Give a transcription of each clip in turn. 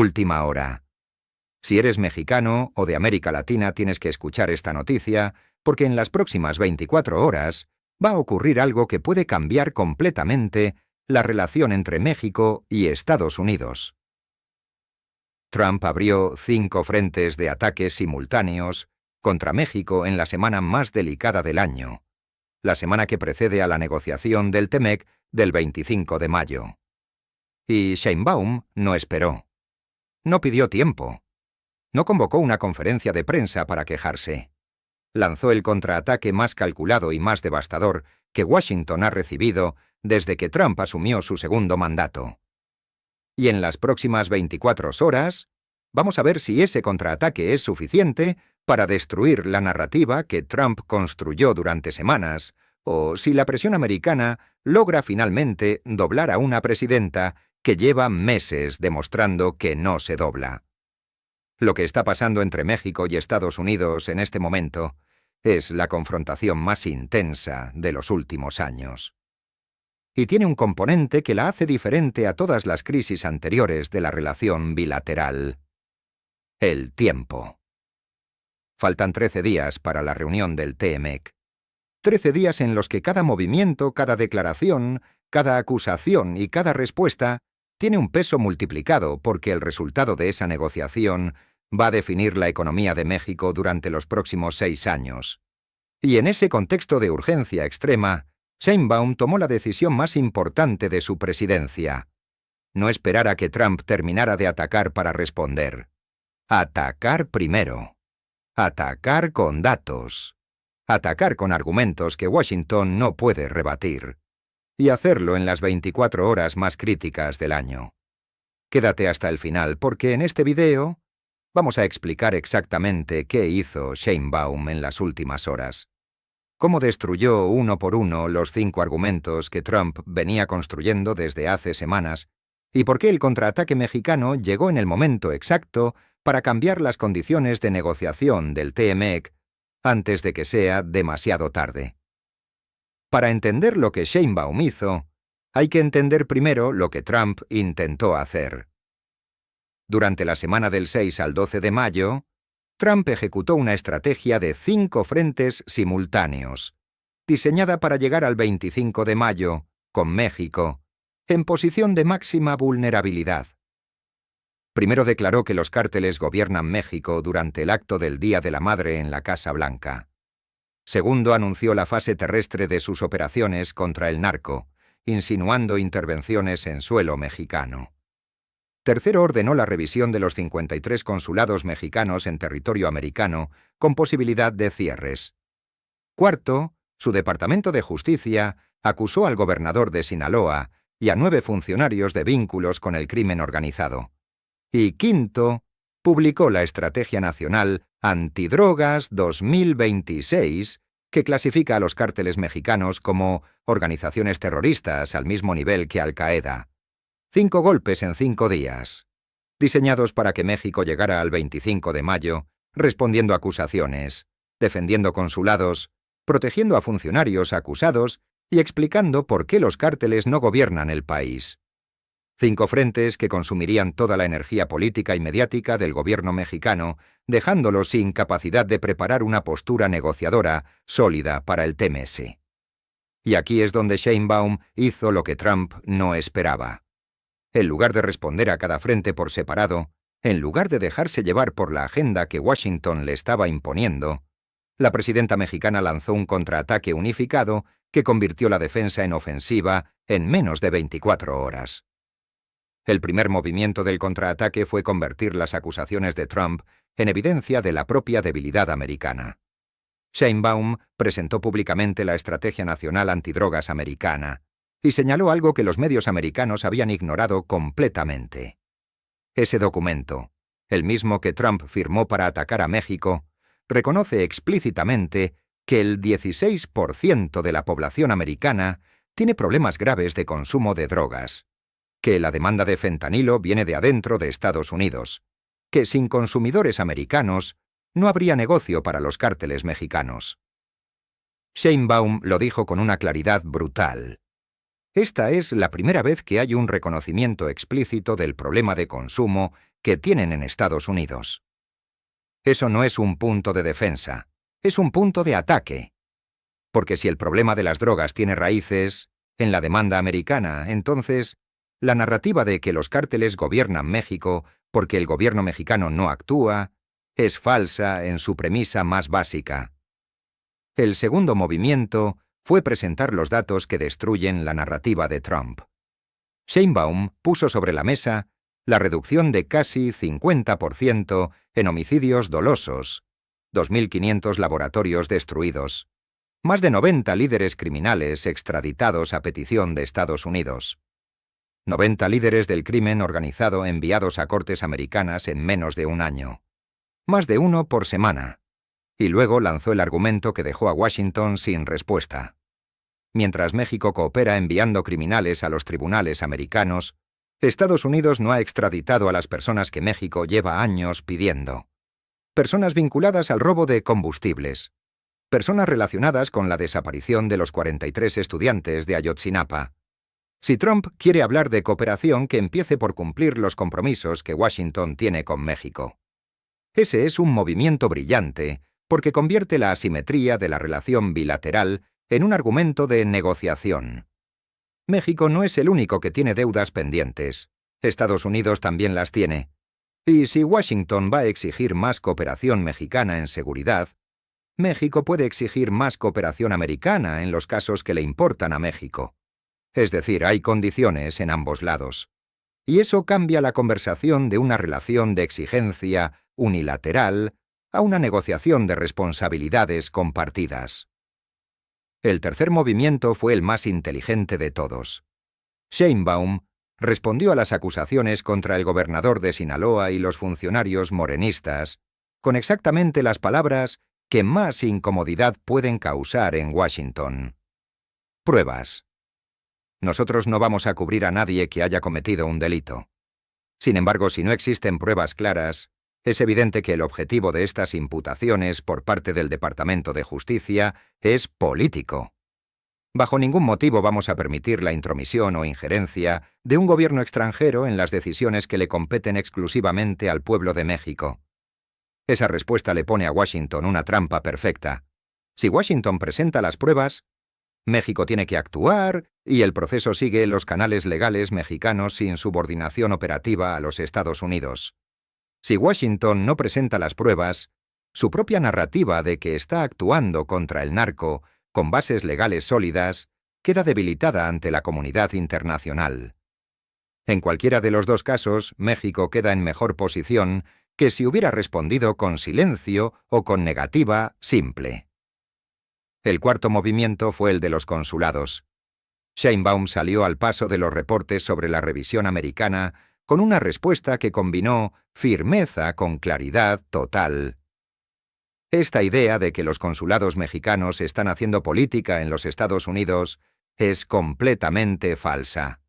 Última hora. Si eres mexicano o de América Latina, tienes que escuchar esta noticia, porque en las próximas 24 horas va a ocurrir algo que puede cambiar completamente la relación entre México y Estados Unidos. Trump abrió 5 frentes de ataques simultáneos contra México en la semana más delicada del año, la semana que precede a la negociación del TEMEC del 25 de mayo. Y Sheinbaum no esperó. No pidió tiempo. No convocó una conferencia de prensa para quejarse. Lanzó el contraataque más calculado y más devastador que Washington ha recibido desde que Trump asumió su segundo mandato. Y en las próximas 24 horas, vamos a ver si ese contraataque es suficiente para destruir la narrativa que Trump construyó durante semanas, o si la presión americana logra finalmente doblar a una presidenta que lleva meses demostrando que no se dobla. Lo que está pasando entre México y Estados Unidos en este momento es la confrontación más intensa de los últimos años. Y tiene un componente que la hace diferente a todas las crisis anteriores de la relación bilateral: el tiempo. Faltan 13 días para la reunión del TEMEC. 13 días en los que cada movimiento, cada declaración, cada acusación y cada respuesta tiene un peso multiplicado, porque el resultado de esa negociación va a definir la economía de México durante los próximos 6 años. Y en ese contexto de urgencia extrema, Sheinbaum tomó la decisión más importante de su presidencia: no esperar a que Trump terminara de atacar para responder. Atacar primero. Atacar con datos. Atacar con argumentos que Washington no puede rebatir. Y hacerlo en las 24 horas más críticas del año. Quédate hasta el final, porque en este video vamos a explicar exactamente qué hizo Sheinbaum en las últimas horas. Cómo destruyó uno por uno los 5 argumentos que Trump venía construyendo desde hace semanas, y por qué el contraataque mexicano llegó en el momento exacto para cambiar las condiciones de negociación del TEMEC antes de que sea demasiado tarde. Para entender lo que Sheinbaum hizo, hay que entender primero lo que Trump intentó hacer. Durante la semana del 6 al 12 de mayo, Trump ejecutó una estrategia de 5 frentes simultáneos, diseñada para llegar al 25 de mayo, con México, en posición de máxima vulnerabilidad. Primero declaró que los cárteles gobiernan México durante el acto del Día de la Madre en la Casa Blanca. Segundo, anunció la fase terrestre de sus operaciones contra el narco, insinuando intervenciones en suelo mexicano. Tercero, ordenó la revisión de los 53 consulados mexicanos en territorio americano, con posibilidad de cierres. Cuarto, su Departamento de Justicia acusó al gobernador de Sinaloa y a 9 funcionarios de vínculos con el crimen organizado. Y quinto, publicó la Estrategia Nacional Antidrogas 2026, que clasifica a los cárteles mexicanos como organizaciones terroristas al mismo nivel que Al-Qaeda. 5 golpes en 5 días, diseñados para que México llegara al 25 de mayo, respondiendo a acusaciones, defendiendo consulados, protegiendo a funcionarios acusados y explicando por qué los cárteles no gobiernan el país. 5 frentes que consumirían toda la energía política y mediática del gobierno mexicano, dejándolo sin capacidad de preparar una postura negociadora sólida para el TMS. Y aquí es donde Sheinbaum hizo lo que Trump no esperaba. En lugar de responder a cada frente por separado, en lugar de dejarse llevar por la agenda que Washington le estaba imponiendo, la presidenta mexicana lanzó un contraataque unificado que convirtió la defensa en ofensiva en menos de 24 horas. El primer movimiento del contraataque fue convertir las acusaciones de Trump en evidencia de la propia debilidad americana. Sheinbaum presentó públicamente la Estrategia Nacional Antidrogas americana y señaló algo que los medios americanos habían ignorado completamente. Ese documento, el mismo que Trump firmó para atacar a México, reconoce explícitamente que el 16% de la población americana tiene problemas graves de consumo de drogas, que la demanda de fentanilo viene de adentro de Estados Unidos, que sin consumidores americanos no habría negocio para los cárteles mexicanos. Sheinbaum lo dijo con una claridad brutal. Esta es la primera vez que hay un reconocimiento explícito del problema de consumo que tienen en Estados Unidos. Eso no es un punto de defensa, es un punto de ataque. Porque si el problema de las drogas tiene raíces en la demanda americana, entonces la narrativa de que los cárteles gobiernan México porque el gobierno mexicano no actúa es falsa en su premisa más básica. El segundo movimiento fue presentar los datos que destruyen la narrativa de Trump. Sheinbaum puso sobre la mesa la reducción de casi 50% en homicidios dolosos, 2.500 laboratorios destruidos, más de 90 líderes criminales extraditados a petición de Estados Unidos, 90 líderes del crimen organizado enviados a cortes americanas en menos de un año, más de uno por semana, y luego lanzó el argumento que dejó a Washington sin respuesta. Mientras México coopera enviando criminales a los tribunales americanos, Estados Unidos no ha extraditado a las personas que México lleva años pidiendo. Personas vinculadas al robo de combustibles. Personas relacionadas con la desaparición de los 43 estudiantes de Ayotzinapa. Si Trump quiere hablar de cooperación, que empiece por cumplir los compromisos que Washington tiene con México. Ese es un movimiento brillante, porque convierte la asimetría de la relación bilateral en un argumento de negociación. México no es el único que tiene deudas pendientes. Estados Unidos también las tiene. Y si Washington va a exigir más cooperación mexicana en seguridad, México puede exigir más cooperación americana en los casos que le importan a México. Es decir, hay condiciones en ambos lados. Y eso cambia la conversación de una relación de exigencia unilateral a una negociación de responsabilidades compartidas. El tercer movimiento fue el más inteligente de todos. Sheinbaum respondió a las acusaciones contra el gobernador de Sinaloa y los funcionarios morenistas con exactamente las palabras que más incomodidad pueden causar en Washington. Pruebas. Nosotros no vamos a cubrir a nadie que haya cometido un delito. Sin embargo, si no existen pruebas claras, es evidente que el objetivo de estas imputaciones por parte del Departamento de Justicia es político. Bajo ningún motivo vamos a permitir la intromisión o injerencia de un gobierno extranjero en las decisiones que le competen exclusivamente al pueblo de México. Esa respuesta le pone a Washington una trampa perfecta. Si Washington presenta las pruebas, México tiene que actuar y el proceso sigue los canales legales mexicanos sin subordinación operativa a los Estados Unidos. Si Washington no presenta las pruebas, su propia narrativa de que está actuando contra el narco con bases legales sólidas queda debilitada ante la comunidad internacional. En cualquiera de los dos casos, México queda en mejor posición que si hubiera respondido con silencio o con negativa simple. El cuarto movimiento fue el de los consulados. Sheinbaum salió al paso de los reportes sobre la revisión americana con una respuesta que combinó firmeza con claridad total. Esta idea de que los consulados mexicanos están haciendo política en los Estados Unidos es completamente falsa.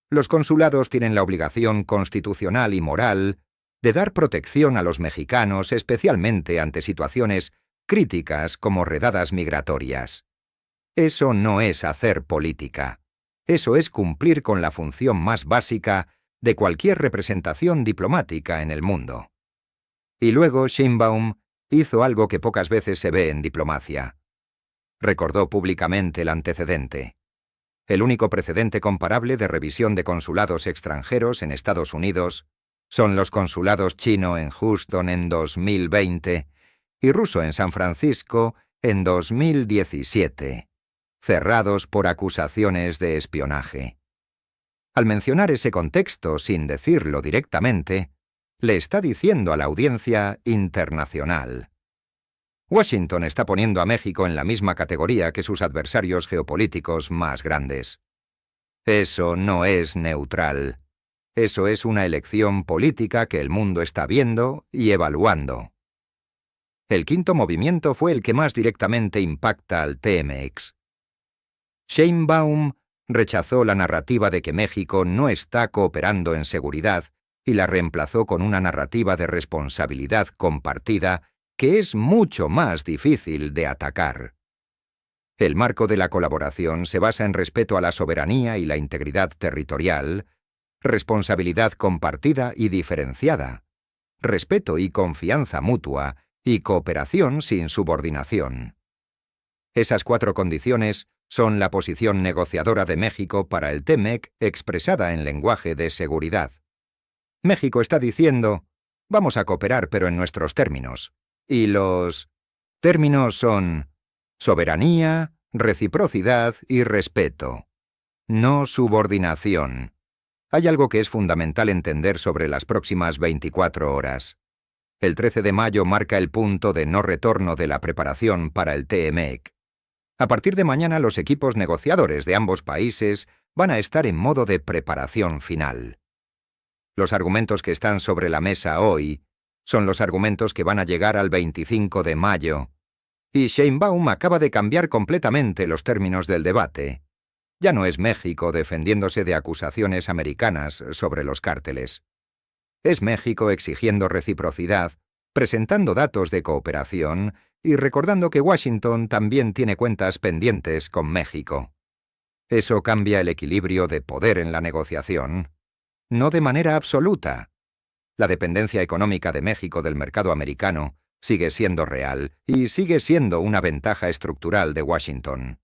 Los consulados tienen la obligación constitucional y moral de dar protección a los mexicanos, especialmente ante situaciones críticas como redadas migratorias. Eso no es hacer política. Eso es cumplir con la función más básica de cualquier representación diplomática en el mundo. Y luego Sheinbaum hizo algo que pocas veces se ve en diplomacia. Recordó públicamente el antecedente. El único precedente comparable de revisión de consulados extranjeros en Estados Unidos son los consulados chino en Houston en 2020 y ruso en San Francisco en 2017, cerrados por acusaciones de espionaje. Al mencionar ese contexto sin decirlo directamente, le está diciendo a la audiencia internacional: Washington está poniendo a México en la misma categoría que sus adversarios geopolíticos más grandes. Eso no es neutral. Eso es una elección política que el mundo está viendo y evaluando. El quinto movimiento fue el que más directamente impacta al TMX. Sheinbaum rechazó la narrativa de que México no está cooperando en seguridad y la reemplazó con una narrativa de responsabilidad compartida que es mucho más difícil de atacar. El marco de la colaboración se basa en respeto a la soberanía y la integridad territorial, responsabilidad compartida y diferenciada, respeto y confianza mutua, y cooperación sin subordinación. Esas 4 condiciones son la posición negociadora de México para el TMEC expresada en lenguaje de seguridad. México está diciendo, vamos a cooperar pero en nuestros términos. Y los términos son soberanía, reciprocidad y respeto. No subordinación. Hay algo que es fundamental entender sobre las próximas 24 horas. El 13 de mayo marca el punto de no retorno de la preparación para el TMEC. A partir de mañana los equipos negociadores de ambos países van a estar en modo de preparación final. Los argumentos que están sobre la mesa hoy son los argumentos que van a llegar al 25 de mayo. Y Sheinbaum acaba de cambiar completamente los términos del debate. Ya no es México defendiéndose de acusaciones americanas sobre los cárteles. Es México exigiendo reciprocidad, presentando datos de cooperación y recordando que Washington también tiene cuentas pendientes con México. Eso cambia el equilibrio de poder en la negociación. No de manera absoluta. La dependencia económica de México del mercado americano sigue siendo real y sigue siendo una ventaja estructural de Washington.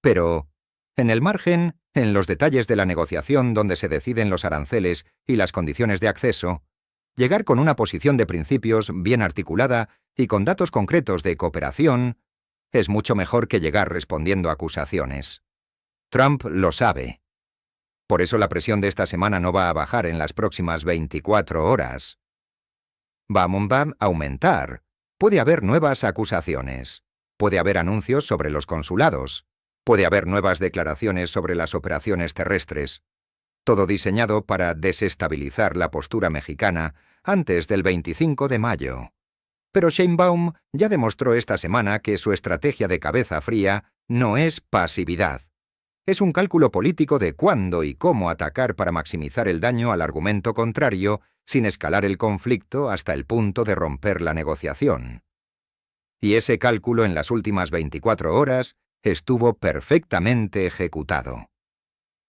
Pero, en el margen, en los detalles de la negociación donde se deciden los aranceles y las condiciones de acceso, llegar con una posición de principios bien articulada y con datos concretos de cooperación es mucho mejor que llegar respondiendo a acusaciones. Trump lo sabe. Por eso la presión de esta semana no va a bajar en las próximas 24 horas. Va a aumentar. Puede haber nuevas acusaciones. Puede haber anuncios sobre los consulados. Puede haber nuevas declaraciones sobre las operaciones terrestres. Todo diseñado para desestabilizar la postura mexicana antes del 25 de mayo. Pero Sheinbaum ya demostró esta semana que su estrategia de cabeza fría no es pasividad. Es un cálculo político de cuándo y cómo atacar para maximizar el daño al argumento contrario sin escalar el conflicto hasta el punto de romper la negociación. Y ese cálculo en las últimas 24 horas estuvo perfectamente ejecutado.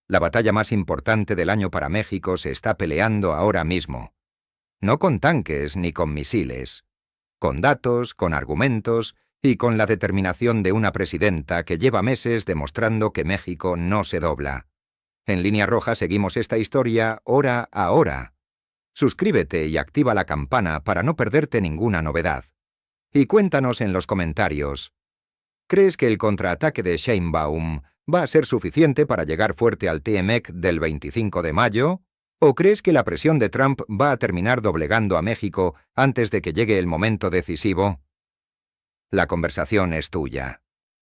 La batalla más importante del año para México se está peleando ahora mismo. No con tanques ni con misiles. Con datos, con argumentos y con la determinación de una presidenta que lleva meses demostrando que México no se dobla. En Línea Roja seguimos esta historia hora a hora. Suscríbete y activa la campana para no perderte ninguna novedad. Y cuéntanos en los comentarios. ¿Crees que el contraataque de Sheinbaum va a ser suficiente para llegar fuerte al TMEC del 25 de mayo? ¿O crees que la presión de Trump va a terminar doblegando a México antes de que llegue el momento decisivo? La conversación es tuya.